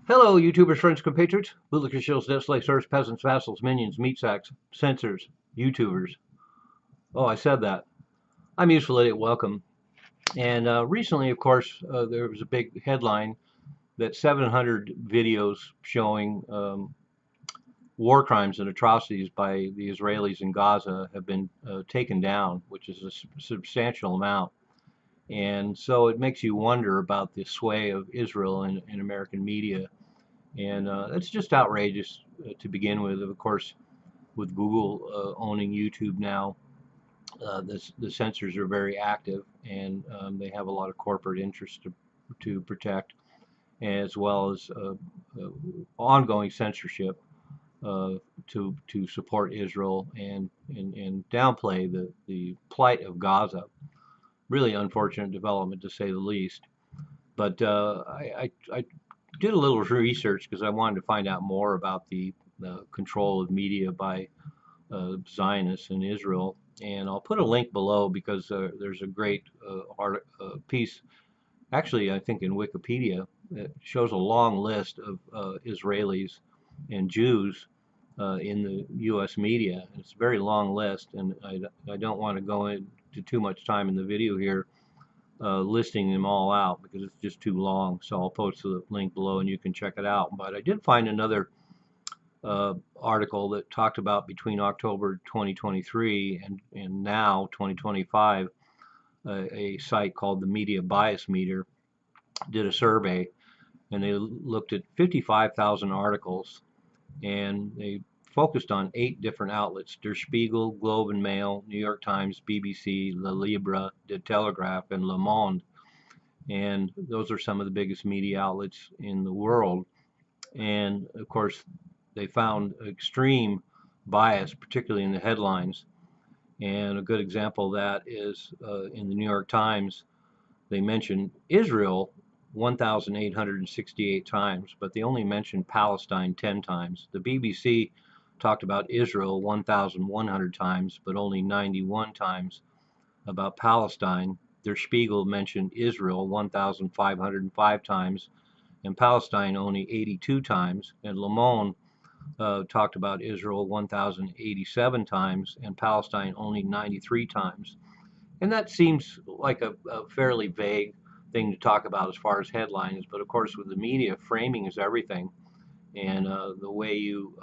Hello, YouTubers, friends, compatriots, bootlickers, shills, debt slaves, serfs, peasants, vassals, minions, meat sacks, censors, YouTubers. Oh, I said that. I'm Useful Idiot. Welcome. And recently, of course, there was a big headline that 700 videos showing war crimes and atrocities by the Israelis in Gaza have been taken down, which is a substantial amount. And so it makes you wonder about the sway of Israel in American media. And it's just outrageous to begin with. Of course, with Google owning YouTube now, the censors are very active, and they have a lot of corporate interests to protect, as well as uh, ongoing censorship to support Israel and downplay the plight of Gaza. Really unfortunate development, to say the least. But I did a little research because I wanted to find out more about the control of media by Zionists in Israel. And I'll put a link below because there's a great piece, actually, I think in Wikipedia, that shows a long list of Israelis and Jews in the U.S. media. It's a very long list, and I don't want to go into too much time in the video here listing them all out because it's just too long. So I'll post the link below and you can check it out. But I did find another article that talked about between October 2023 and now 2025, a site called the Media Bias Meter did a survey and they looked at 55,000 articles and they focused on 8 different outlets: Der Spiegel, Globe and Mail, New York Times, BBC, La Libra, De Telegraph, and Le Monde. And those are some of the biggest media outlets in the world. And of course, they found extreme bias, particularly in the headlines. And a good example of that is in the New York Times, they mentioned Israel 1,868 times, but they only mentioned Palestine 10 times. The BBC talked about Israel 1,100 times, but only 91 times about Palestine. Der Spiegel mentioned Israel 1,505 times and Palestine only 82 times. And Le Monde talked about Israel 1,087 times and Palestine only 93 times. And that seems like a fairly vague thing to talk about as far as headlines, but of course, with the media, framing is everything. And the way you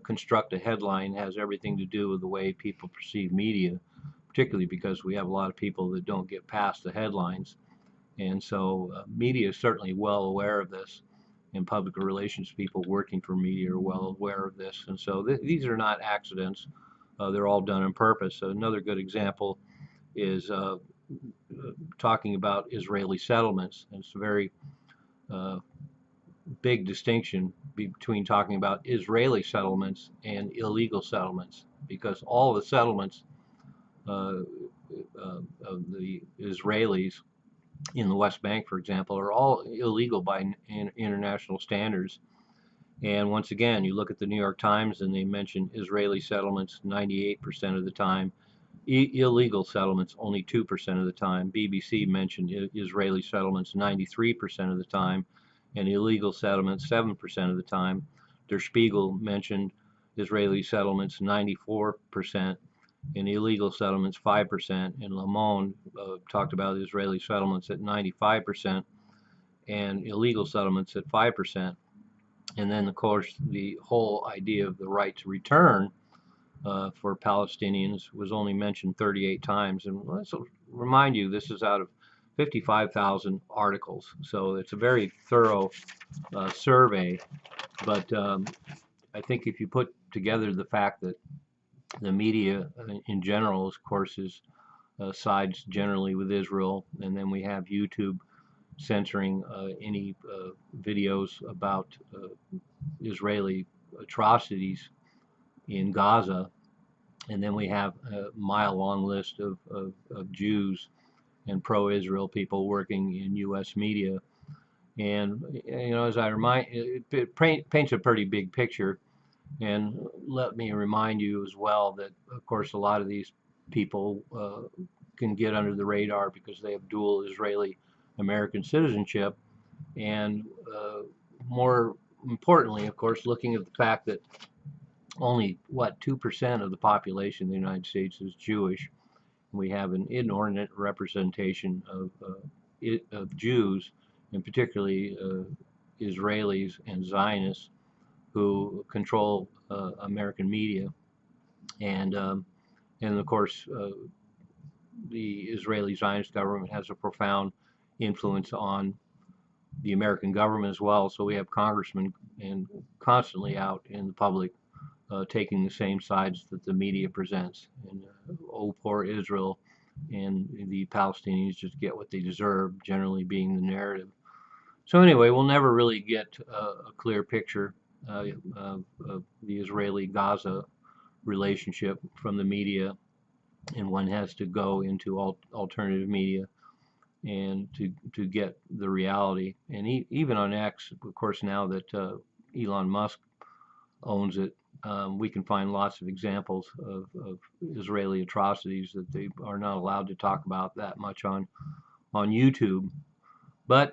construct a headline has everything to do with the way people perceive media, particularly because we have a lot of people that don't get past the headlines. And so media is certainly well aware of this, and public relations people working for media are well aware of this. And so these are not accidents. They're all done on purpose. Another good example is talking about Israeli settlements. It's a very uh, big distinction between talking about Israeli settlements and illegal settlements, because all the settlements uh, of the Israelis in the West Bank, for example, are all illegal by international standards. And once again, you look at the New York Times and they mention Israeli settlements 98% of the time, illegal settlements only 2% of the time. BBC mentioned Israeli settlements 93% of the time, and illegal settlements 7% of the time. Der Spiegel mentioned Israeli settlements 94%, and illegal settlements 5%. And Le Monde talked about Israeli settlements at 95% and illegal settlements at 5%. And then, of course, the whole idea of the right to return for Palestinians was only mentioned 38 times. And let's remind you, this is out of 55,000 articles. So it's a very thorough survey. But I think if you put together the fact that the media in general, of course, is sides generally with Israel, and then we have YouTube censoring any videos about Israeli atrocities in Gaza, and then we have a mile-long list of Jews and pro-Israel people working in U.S. media. And as I remind, it paints a pretty big picture. And let me remind you as well that, of course, a lot of these people can get under the radar because they have dual Israeli American citizenship. And more importantly, of course, looking at the fact that only, what, 2% of the population of the United States is Jewish. We have an inordinate representation of Jews, and particularly Israelis and Zionists, who control American media. And of course, the Israeli Zionist government has a profound influence on the American government as well. So we have congressmen and constantly out in the public taking the same sides that the media presents. And oh, poor Israel, and the Palestinians just get what they deserve, generally being the narrative. So anyway, we'll never really get a clear picture of the Israeli-Gaza relationship from the media, and one has to go into alternative media and to get the reality. And even on X, of course, now that Elon Musk owns it, we can find lots of examples of Israeli atrocities that they are not allowed to talk about that much on YouTube. But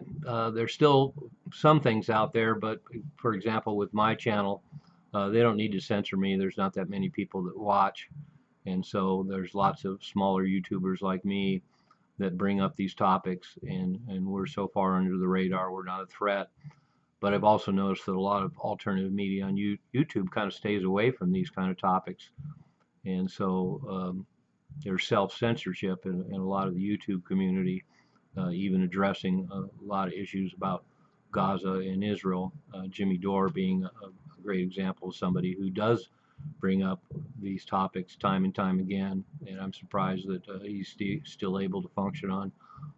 there's still some things out there. But for example, with my channel, they don't need to censor me. There's not that many people that watch. And so there's lots of smaller YouTubers like me that bring up these topics, and we're so far under the radar, we're not a threat. But I've also noticed that a lot of alternative media on YouTube kind of stays away from these kind of topics. And so there's self-censorship in a lot of the YouTube community, even addressing a lot of issues about Gaza and Israel. Jimmy Dore being a great example of somebody who does bring up these topics time and time again, and I'm surprised that he's still able to function on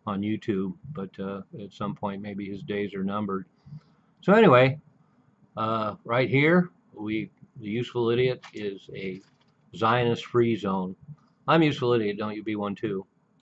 YouTube, but at some point maybe his days are numbered. So anyway, right here, the Useful Idiot is a Zionist free zone. I'm Useful Idiot, don't you be one too.